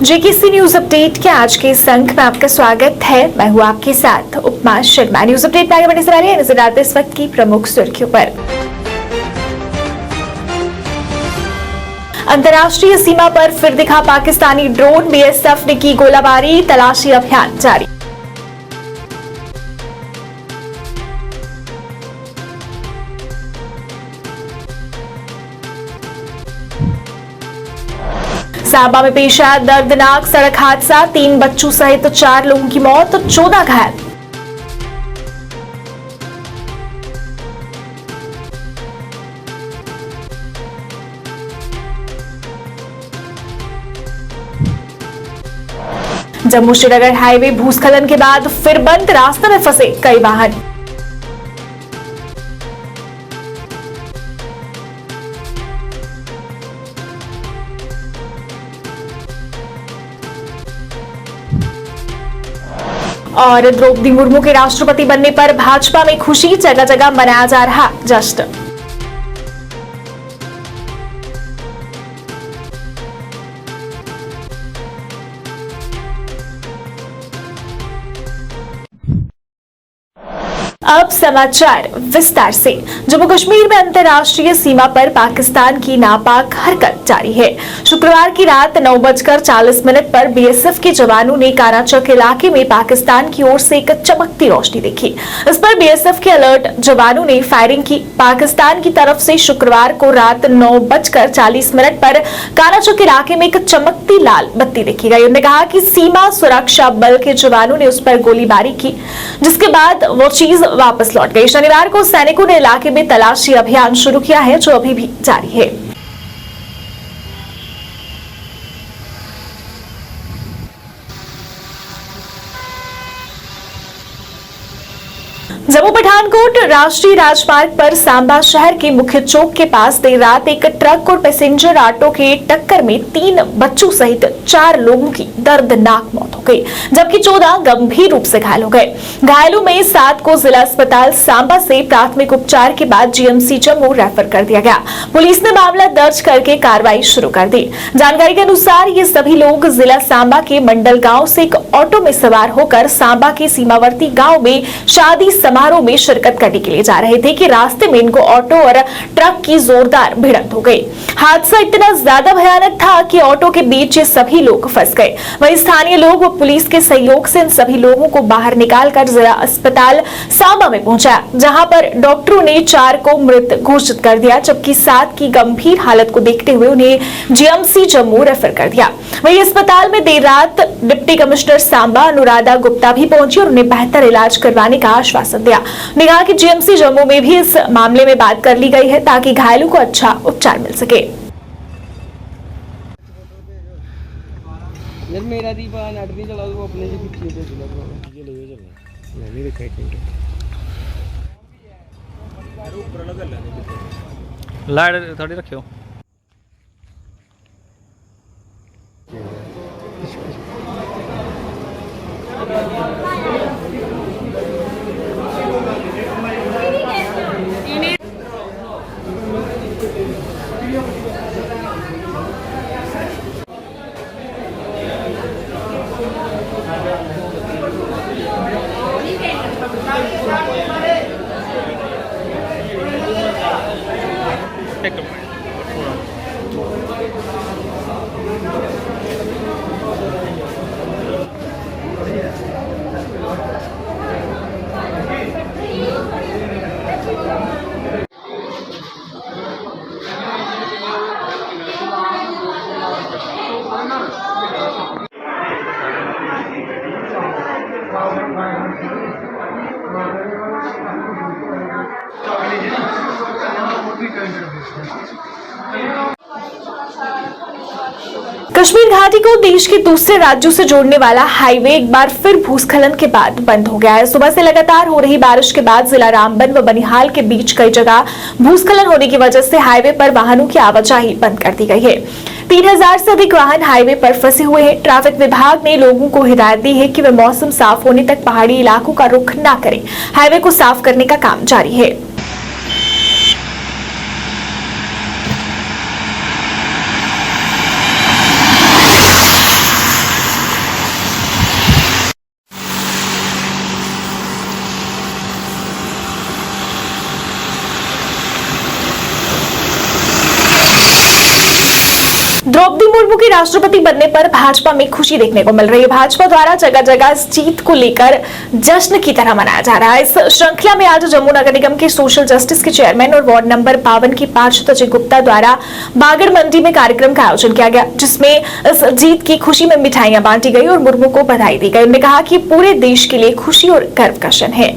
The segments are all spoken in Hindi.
जेकेसी न्यूज अपडेट के आज के इस अंक में आपका स्वागत है। मैं हूं आपके साथ उपमा शर्मा। न्यूज अपडेट में आगे बढ़ने से पहले नजर डालते इस वक्त की प्रमुख सुर्खियों पर। अंतर्राष्ट्रीय सीमा पर फिर दिखा पाकिस्तानी ड्रोन, बीएसएफ ने की गोलाबारी, तलाशी अभियान जारी। सांबा में पेश आया दर्दनाक सड़क हादसा, 3 बच्चों सहित 4 लोगों की मौत, 14 घायल। जम्मू श्रीनगर हाईवे भूस्खलन के बाद फिर बंद, रास्ते में फंसे कई वाहन। और द्रौपदी मुर्मू के राष्ट्रपति बनने पर भाजपा में खुशी, जगह जगह मनाया जा रहा जश्न। अब समाचार विस्तार से। जम्मू कश्मीर में अंतर्राष्ट्रीय सीमा पर पाकिस्तान की नापाक हरकत जारी है। शुक्रवार की रात 9:40 पर बीएसएफ के जवानों ने काराचक इलाके में पाकिस्तान की ओर से एक चमकती रोशनी देखी। इस पर बीएसएफ के अलर्ट जवानों ने फायरिंग की। पाकिस्तान की तरफ से शुक्रवार को रात 9:40 पर काराचक इलाके में एक चमकती लाल बत्ती देखी गई। उन्होंने कहा कि सीमा सुरक्षा बल के जवानों ने उस पर गोलीबारी की, जिसके बाद वो चीज वापस लौट गई। शनिवार को सैनिकों ने इलाके में तलाशी अभियान शुरू किया है, जो अभी भी जारी है। जम्मू पठानकोट राष्ट्रीय राजमार्ग पर सांबा शहर के मुख्य चौक के पास देर रात एक ट्रक और पैसेंजर ऑटो के टक्कर में 3 बच्चों सहित 4 लोगों की दर्दनाक मौत हो गई, जबकि 14 गंभीर रूप से घायल हो गए। घायलों में 7 को जिला अस्पताल सांबा से प्राथमिक उपचार के बाद जीएमसी जम्मू रेफर कर दिया गया। पुलिस ने मामला दर्ज करके कार्रवाई शुरू कर दी। जानकारी के अनुसार ये सभी लोग जिला सांबा के मंडल गांव से एक ऑटो में सवार होकर सांबा के सीमावर्ती गांव में शादी समारोह में शिरकत करने के लिए जा रहे थे कि रास्ते में इनको ऑटो और ट्रक की जोरदार भिड़ंत हो गई। हादसा इतना ज्यादा भयानक था कि ऑटो के बीच ये सभी लोग फंस गए। वहीं स्थानीय लोग व पुलिस के सहयोग से इन सभी लोगों को बाहर निकालकर जिला अस्पताल सांबा में पहुंचाया, जहां पर डॉक्टरों ने 4 को मृत घोषित कर दिया, जबकि 7 की गंभीर हालत को देखते हुए उन्हें जीएमसी जम्मू रेफर कर दिया। वहीं अस्पताल में देर रात डिप्टी कमिश्नर सांबा अनुराधा गुप्ता भी पहुंची और उन्हें बेहतर इलाज करवाने का आश्वासन दिया। उन्होंने कहा कि जीएमसी जम्मू में भी इस मामले में बात कर ली गई है ताकि घायलों को अच्छा उपचार मिल सके। यार मेरा दीपा नेट नहीं चला, वो अपने से पीछे से चला, ये ले चलना मैं नहीं देखा एक मिनट ऊपर लगा लाइट थोड़ी रखियो। कश्मीर घाटी को देश के दूसरे राज्यों से जोड़ने वाला हाईवे एक बार फिर भूस्खलन के बाद बंद हो गया है। सुबह से लगातार हो रही बारिश के बाद जिला रामबन व बनिहाल के बीच कई जगह भूस्खलन होने की वजह से हाईवे पर वाहनों की आवाजाही बंद कर दी गई है। 3000 से अधिक वाहन हाईवे पर फंसे हुए हैं। ट्रैफिक विभाग ने लोगों को हिदायत दी है कि वे मौसम साफ होने तक पहाड़ी इलाकों का रुख न करें। हाईवे को साफ करने का काम जारी है। के राष्ट्रपति बनने पर भाजपा में खुशी देखने को मिल रही है। भाजपा द्वारा जगह जगह इस जीत को लेकर जश्न की तरह मनाया जा रहा है। इस श्रृंखला में आज जम्मू नगर निगम के सोशल जस्टिस के चेयरमैन और वार्ड नंबर 52 की पार्षद अजय गुप्ता द्वारा बागड़ मंडी में कार्यक्रम का आयोजन किया गया, जिसमें इस जीत की खुशी में मिठाइयां बांटी गई और मुर्मू को बधाई दी गई। उन्होंने कहा कि पूरे देश के लिए खुशी और गर्व का क्षण है।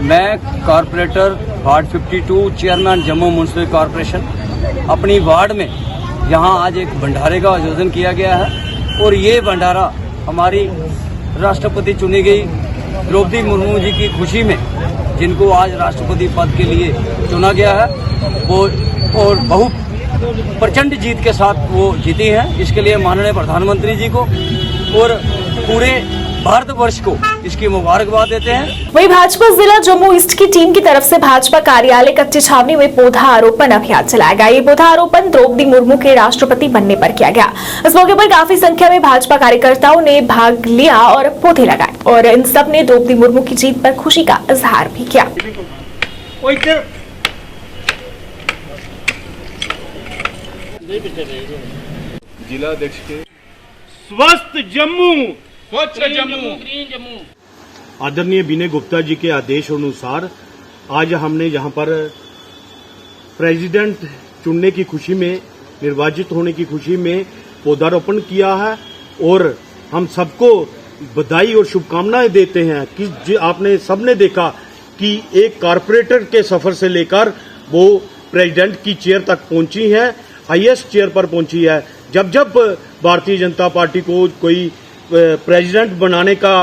मैं corporator ward 52 chairman Jammu municipal corporation, अपनी वार्ड में यहाँ आज एक भंडारे का आयोजन किया गया है और ये भंडारा हमारी राष्ट्रपति चुनी गई द्रौपदी मुर्मू जी की खुशी में, जिनको आज राष्ट्रपति पद के लिए चुना गया है, वो और बहुत प्रचंड जीत के साथ वो जीती है। इसके लिए माननीय प्रधानमंत्री जी को और पूरे भारतवर्ष को इसकी मुबारकबाद देते हैं। वहीं भाजपा जिला जम्मू ईस्ट की टीम की तरफ से भाजपा कार्यालय कच्ची छावनी में पौधा आरोपण अभियान चलाया गया। ये पौधा आरोपण द्रौपदी मुर्मू के राष्ट्रपति बनने पर किया गया। इस मौके पर काफी संख्या में भाजपा कार्यकर्ताओं ने भाग लिया और पौधे लगाए और इन सब ने द्रौपदी मुर्मू की जीत पर खुशी का इजहार भी किया। जिला अध्यक्ष के स्वस्थ जम्मू, स्वच्छ जम्मू, आदरणीय विनय गुप्ता जी के आदेश अनुसार आज हमने यहाँ पर प्रेसिडेंट चुनने की खुशी में, निर्वाचित होने की खुशी में पौधारोपण किया है और हम सबको बधाई और शुभकामनाएं देते हैं कि आपने सबने देखा कि एक कारपोरेटर के सफर से लेकर वो प्रेसिडेंट की चेयर तक पहुंची है, हाईएस्ट चेयर पर पहुंची है। जब जब भारतीय जनता पार्टी को कोई प्रेसिडेंट बनाने का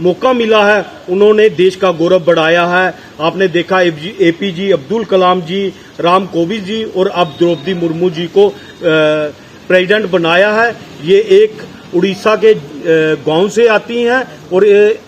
मौका मिला है, उन्होंने देश का गौरव बढ़ाया है। आपने देखा एपीजे अब्दुल कलाम जी, राम कोविंद जी और अब द्रौपदी मुर्मू जी को प्रेसिडेंट बनाया है। ये एक उड़ीसा के गांव से आती हैं और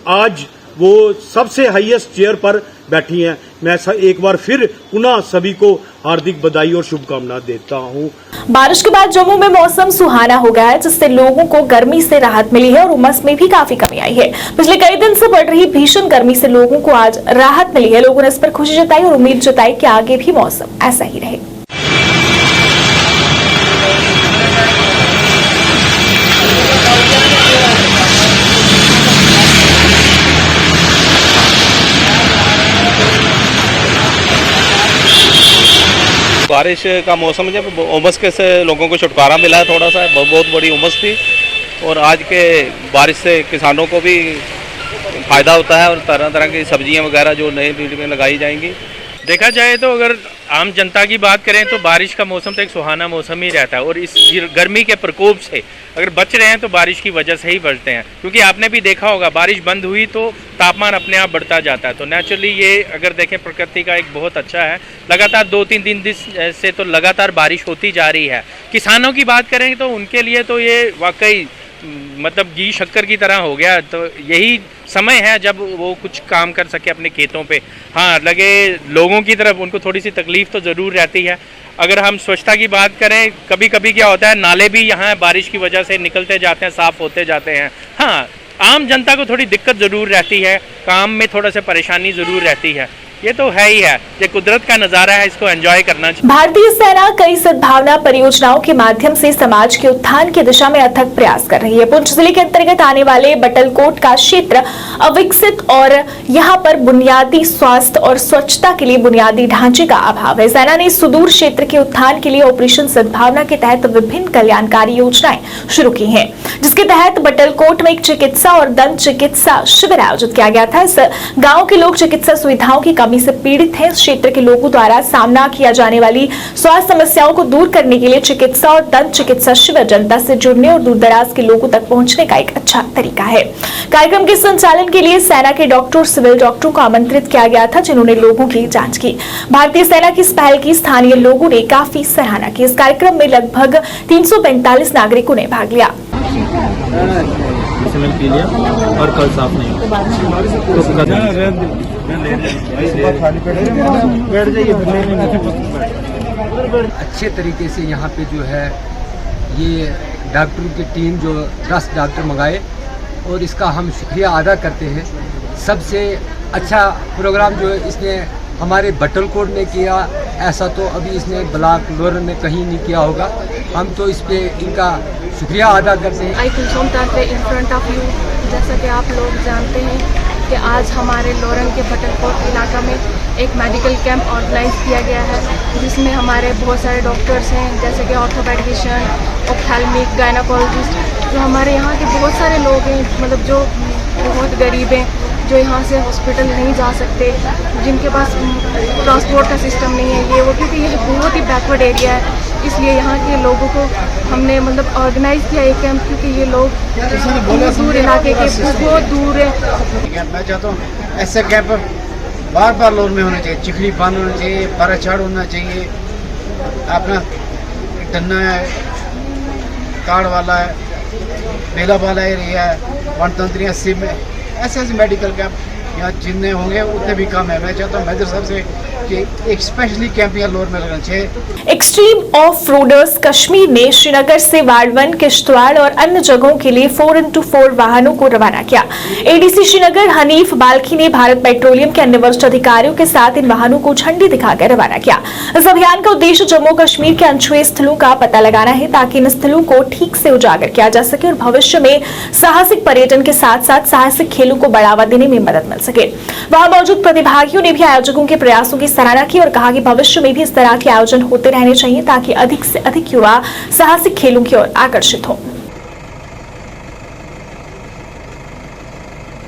आज वो सबसे हाईएस्ट चेयर पर बैठी हैं। मैं एक बार फिर पुनः सभी को हार्दिक बधाई और शुभकामनाएं देता हूं। बारिश के बाद जम्मू में मौसम सुहाना हो गया है, जिससे लोगों को गर्मी से राहत मिली है और उमस में भी काफी कमी आई है। पिछले कई दिन से बढ़ रही भीषण गर्मी से लोगों को आज राहत मिली है। लोगों ने इस पर खुशी जताई और उम्मीद जताई कि आगे भी मौसम ऐसा ही रहे। बारिश का मौसम है, जब उमस के से लोगों को छुटकारा मिला है। थोड़ा सा बहुत बड़ी उमस थी और आज के बारिश से किसानों को भी फ़ायदा होता है और तरह तरह की सब्जियां वगैरह जो नई फील्ड में लगाई जाएंगी। देखा जाए तो अगर आम जनता की बात करें तो बारिश का मौसम तो एक सुहाना मौसम ही रहता है और इस गर्मी के प्रकोप से अगर बच रहे हैं तो बारिश की वजह से ही बचते हैं, क्योंकि आपने भी देखा होगा बारिश बंद हुई तो तापमान अपने आप बढ़ता जाता है। तो नेचुरली ये अगर देखें प्रकृति का एक बहुत अच्छा है। लगातार 2-3 दिन से तो लगातार बारिश होती जा रही है। किसानों की बात करें तो उनके लिए तो ये वाकई मतलब घी शक्कर की तरह हो गया। तो यही समय है जब वो कुछ काम कर सके अपने खेतों पे। हाँ, लगे लोगों की तरफ उनको थोड़ी सी तकलीफ तो ज़रूर रहती है। अगर हम स्वच्छता की बात करें, कभी कभी क्या होता है नाले भी यहाँ बारिश की वजह से निकलते जाते हैं, साफ़ होते जाते हैं। हाँ, आम जनता को थोड़ी दिक्कत ज़रूर रहती है, काम में थोड़ा सा परेशानी ज़रूर रहती है। ये तो है ही है, ये कुदरत का नजारा है, इसको एंजॉय करना चाहिए। भारतीय सेना कई सद्भावना परियोजनाओं के माध्यम से समाज के उत्थान की दिशा में अथक प्रयास कर रही है। पुंछ जिले के अंतर्गत आने वाले बटलकोट का क्षेत्र अविकसित और यहाँ पर बुनियादी स्वास्थ्य और स्वच्छता के लिए बुनियादी ढांचे का अभाव है। सेना ने सुदूर क्षेत्र के उत्थान के लिए ऑपरेशन सद्भावना के तहत विभिन्न कल्याणकारी योजनाएं शुरू की हैं, जिसके तहत बटलकोट में एक चिकित्सा और दंत चिकित्सा शिविर आयोजित किया गया था। इस गाँव के लोग चिकित्सा सुविधाओं की कमी से पीड़ित हैं। इस क्षेत्र के लोगों द्वारा सामना किया जाने वाली स्वास्थ्य समस्याओं को दूर करने के लिए चिकित्सा और दंत चिकित्सा शिविर जनता से जुड़ने और दूरदराज के लोगों तक पहुंचने का एक अच्छा तरीका है। कार्यक्रम के संचालन के लिए सेना के डॉक्टर, सिविल डॉक्टरों को आमंत्रित किया गया था, जिन्होंने लोगों की जांच की। भारतीय सेना की इस पहल की स्थानीय लोगों ने काफी सराहना की। इस कार्यक्रम में लगभग 345 नागरिकों ने भाग लिया। और कल साफ नहीं अच्छे तरीके से यहाँ पे जो है ये डॉक्टरों की टीम जो 10 डॉक्टर मंगाए और इसका हम शुक्रिया अदा करते हैं। सबसे अच्छा प्रोग्राम जो इसने हमारे बटलकोट ने किया, ऐसा तो अभी इसने ब्लॉक लोरन में कहीं नहीं किया होगा। हम तो इस पे इनका शुक्रिया अदा करते हैं। I Kulsum Tantray in front of you. जैसा कि आप लोग जानते हैं कि आज हमारे लोरन के बटलकोट इलाका में एक मेडिकल कैंप ऑर्गेनाइज किया गया है, जिसमें हमारे बहुत सारे डॉक्टर्स हैं, जैसे कि ऑर्थोपेडिशियन, ऑप्थेल्मिक, गायनाकोलॉजिस्ट। जो हमारे यहाँ के बहुत सारे लोग हैं, मतलब जो बहुत गरीब हैं, जो यहाँ से हॉस्पिटल नहीं जा सकते, जिनके पास ट्रांसपोर्ट का सिस्टम नहीं है, ये वो, क्योंकि ये बहुत ही बैकवर्ड एरिया है। इसलिए यहाँ के लोगों को हमने मतलब ऑर्गेनाइज किया एक कैंप, क्योंकि ये लोग दूर इलाके के बहुत दूर है। मैं चाहता हूँ ऐसे कैंप बार बार लोर में होना चाहिए। चिखली बांध होना चाहिए, पाराछाड़ होना चाहिए, अपना टन्ना है, कार्ड वाला है, बेला वाला एरिया है, वनतंत्रियाँ सिम में, ऐसे मेडिकल कैंप यहाँ जितने होंगे उतने भी कम है। मैं चाहता हूँ मैदर साहब से कि एक स्पेशली कैंप यहाँ लोर में लगना चाहिए। एक्सट्रीम ऑफ रोडर्स कश्मीर ने श्रीनगर से वाड़वन, किश्तवाड़ और अन्य जगहों के लिए 4x4 वाहनों को रवाना किया। एडीसी श्रीनगर हनीफ बाल्खी ने भारत पेट्रोलियम के अन्य वरिष्ठ अधिकारियों के साथ इन वाहनों को झंडी दिखाकर रवाना किया। इस अभियान का उद्देश्य जम्मू कश्मीर के अनछुए स्थलों का पता लगाना है, ताकि इन स्थलों को ठीक से उजागर किया जा सके और भविष्य में साहसिक पर्यटन के साथ साथ साहसिक खेलों को बढ़ावा देने में मदद मिल सके। वहां मौजूद प्रतिभागियों ने भी आयोजकों के प्रयासों की सराहना की और कहा कि भविष्य में भी इस तरह के आयोजन होते रहने चाहिए, ताकि अधिक से अधिक युवा साहसिक खेलों की ओर आकर्षित हों।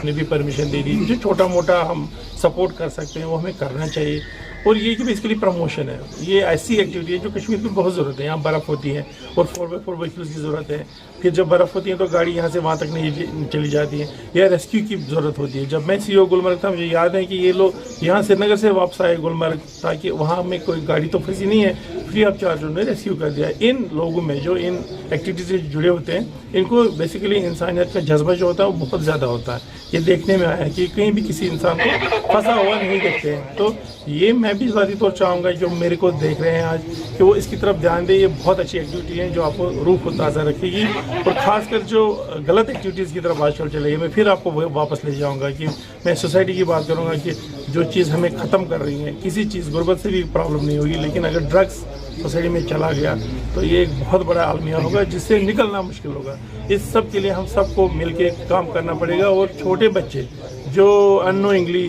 ने भी परमिशन दे दी। जो छोटा मोटा हम सपोर्ट कर सकते हैं वो हमें करना चाहिए। और ये कि बेसिकली प्रमोशन है, ये ऐसी एक्टिविटी है जो कश्मीर में बहुत ज़रूरत है। यहाँ बर्फ़ होती है और 4x4 व्हीकल्स की ज़रूरत है। फिर जब बर्फ़ होती है तो गाड़ी यहाँ से वहाँ तक नहीं चली जाती है, या रेस्क्यू की ज़रूरत होती है। जब मैं सीओ गुलमर्ग था, मुझे याद है कि ये लोग यहाँ श्रीनगर से वापस आए गुलमर्ग, ताकि वहाँ में कोई गाड़ी तो फंसी नहीं है, फ्री ऑफ चार्ज उन्होंने रेस्क्यू कर दिया। इन लोगों में जो इन एक्टिविटी से जुड़े होते हैं, इनको बेसिकली इंसानियत का जज्बा जो होता है वो बहुत ज़्यादा होता है। ये देखने में आया कि कहीं भी किसी इंसान को फंसा हुआ नहीं देखते हैं। तो ये मैं भी ज़ाती तौर चाहूँगा जो मेरे को देख रहे हैं आज, कि वो इसकी तरफ ध्यान दें। ये बहुत अच्छी एक्टिविटी है जो आपको रूह को ताज़ा रखेगी, और ख़ासकर जो गलत एक्टिविटीज़ की तरफ आजकल चलेगी। मैं फिर आपको वापस ले जाऊँगा कि मैं सोसाइटी की बात करूँगा कि जो चीज़ हमें ख़त्म कर रही है, किसी चीज़ गुर्बत से भी प्रॉब्लम नहीं होगी, लेकिन अगर ड्रग्स सोसाइटी में चला गया तो ये एक बहुत बड़ा आलमिया होगा, जिससे निकलना मुश्किल होगा। इस सब के लिए हम सबको मिलके काम करना पड़ेगा। और छोटे बच्चे जो अननोइंगली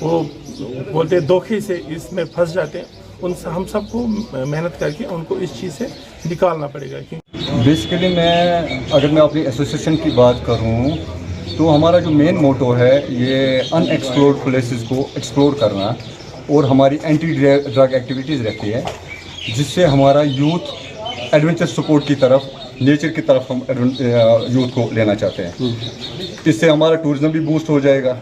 वो बोलते धोखे से इसमें फंस जाते हैं, उन हम सबको मेहनत करके उनको इस चीज़ से निकालना पड़ेगा। बेसिकली अगर मैं अपनी एसोसिएशन की बात करूं तो हमारा जो मेन मोटो है ये अनएक्सप्लोर्ड प्लेसेस को एक्सप्लोर करना, और हमारी एंटी ड्रग एक्टिविटीज़ रहती है, जिससे हमारा यूथ एडवेंचर स्पोर्ट की तरफ, नेचर की तरफ हम यूथ को लेना चाहते हैं। इससे हमारा टूरिज्म भी बूस्ट हो जाएगा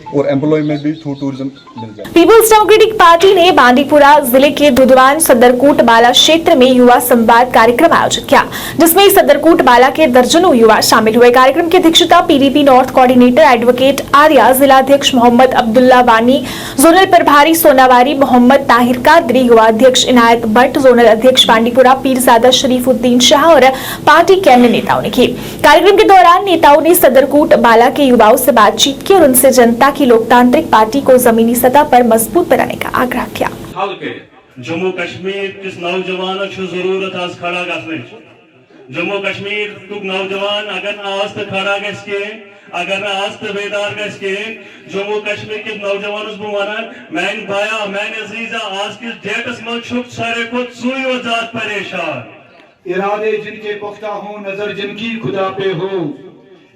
और एम्प्लॉयमेंट भी थ्रू टूरिज्म मिल जाएगा। पीपल्स डेमोक्रेटिक पार्टी ने बांदीपुरा जिले के दुधवान सदरकोट बाला क्षेत्र में युवा संवाद कार्यक्रम आयोजित किया, जिसमें सदरकोट बाला के दर्जनों युवा शामिल हुए। कार्यक्रम की अध्यक्षता PDP north coordinator advocate Arya, जिला अध्यक्ष मोहम्मद अब्दुल्ला वानी, जोनल प्रभारी सोनावारी मोहम्मद ताहिर कादरी, युवा अध्यक्ष इनायत भट्ट, जोनल अध्यक्ष बांदीपुरा पीरजादा शरीफुद्दीन शाह और पार्टी के अन्य नेताओं ने की। कार्यक्रम के दौरान नेताओं ने सदरकोट बाला के युवाओं से बातचीत की और उनसे जनता की लोकतांत्रिक पार्टी को जमीनी सतह पर मजबूत बनाने का आग्रह किया। जम्मू कश्मीर किस नौजवान जरूरत आज खड़ा गए। जम्मू कश्मीर तुक नौजवान अगर आज तो खड़ा गए, अगर आज तो बेदार गए। जम्मू कश्मीर के नौजवान वन मैन भाया मैन अजीजा आज किस डेटस मज सारे खुद सुई और जात परेशान। इरादे जिनके पुख्ता हो, नजर जिनकी खुदा पे हो,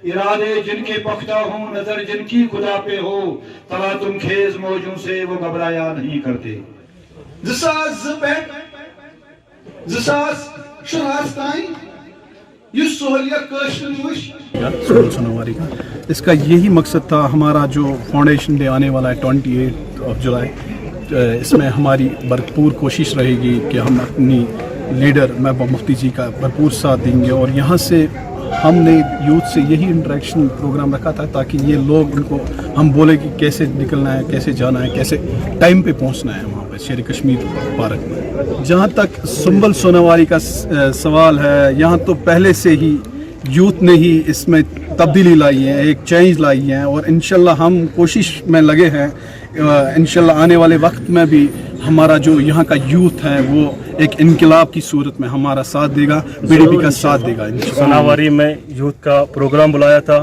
इरादे जिनके पुख्ता हो, नजर जिनकी खुदा पे हो, तला तुम खेज मौजों से वो घबराया नहीं करते। सोनावारी का इसका यही मकसद था। हमारा जो फाउंडेशन डे आने वाला है 28 जुलाई, इसमें हमारी भरपूर कोशिश रहेगी कि हम अपनी लीडर महबूबा मुफ्ती जी का भरपूर साथ देंगे। और यहाँ से हमने यूथ से यही इंटरेक्शन प्रोग्राम रखा था, ताकि ये लोग, इनको हम बोले कि कैसे निकलना है, कैसे जाना है, कैसे टाइम पे पहुँचना है वहाँ। पे शेर कश्मीर पार्क में। जहाँ तक सुंबल सोनावारी का सवाल है, यहाँ तो पहले से ही यूथ ने ही इसमें तब्दीली लाई है, एक चेंज लाई है और इंशाल्लाह हम कोशिश में लगे हैं। इंशाल्लाह आने वाले वक्त में भी हमारा जो यहाँ का यूथ है वो एक इनकलाब की सूरत में हमारा साथ देगा, बीडीपी का साथ देगा। सोनावारी में यूथ का प्रोग्राम बुलाया था,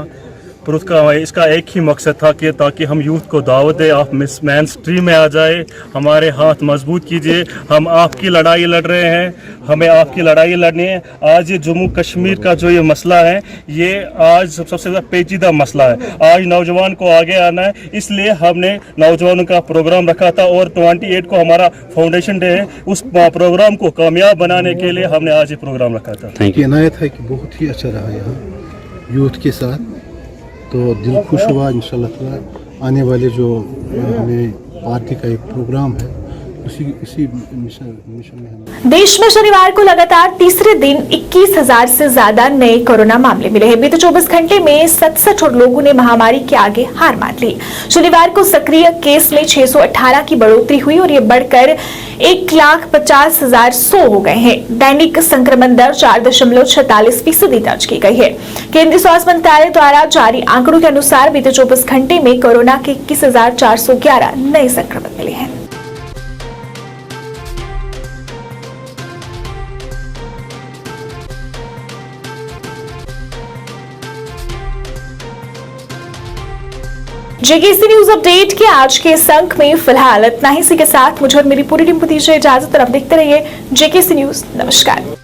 पर इसका एक ही मकसद था कि ताकि हम यूथ को दावत दें, आप मेन स्ट्रीम में आ जाए, हमारे हाथ मजबूत कीजिए। हम आपकी लड़ाई लड़ रहे हैं, हमें आपकी लड़ाई लड़नी है। आज ये जम्मू कश्मीर का जो ये मसला है, ये आज सबसे ज़्यादा पेचीदा मसला है। आज नौजवान को आगे आना है, इसलिए हमने नौजवानों का प्रोग्राम रखा था और 28 को हमारा फाउंडेशन डे है। उस प्रोग्राम को कामयाब बनाने के लिए हमने आज ये प्रोग्राम रखा था। इनायत है कि बहुत ही अच्छा रहा यहाँ यूथ के साथ, तो दिल खुश हुआ। इंशाल्लाह ताला आने वाले जो हमें पार्टी का एक प्रोग्राम है इसी मिशन में हम। देश में शनिवार को लगातार तीसरे दिन 21,000 से ज्यादा नए कोरोना मामले मिले हैं। बीते 24 घंटे में 67 और लोगों ने महामारी के आगे हार मान ली। शनिवार को सक्रिय केस में 618 की बढ़ोतरी हुई और ये बढ़कर 1,50,100 हो गए हैं। दैनिक संक्रमण दर 4.46% दर्ज की गई है। केंद्रीय स्वास्थ्य मंत्रालय द्वारा जारी आंकड़ों के अनुसार बीते 24 घंटे में कोरोना के 21,411 नए संक्रमित मिले हैं। जेकेसी न्यूज अपडेट के आज के इस अंक में फिलहाल इतना ही। इसी के साथ मुझे और मेरी पूरी टीम को दीजिए इजाजत और आप देखते रहिए जेकेसी न्यूज। नमस्कार।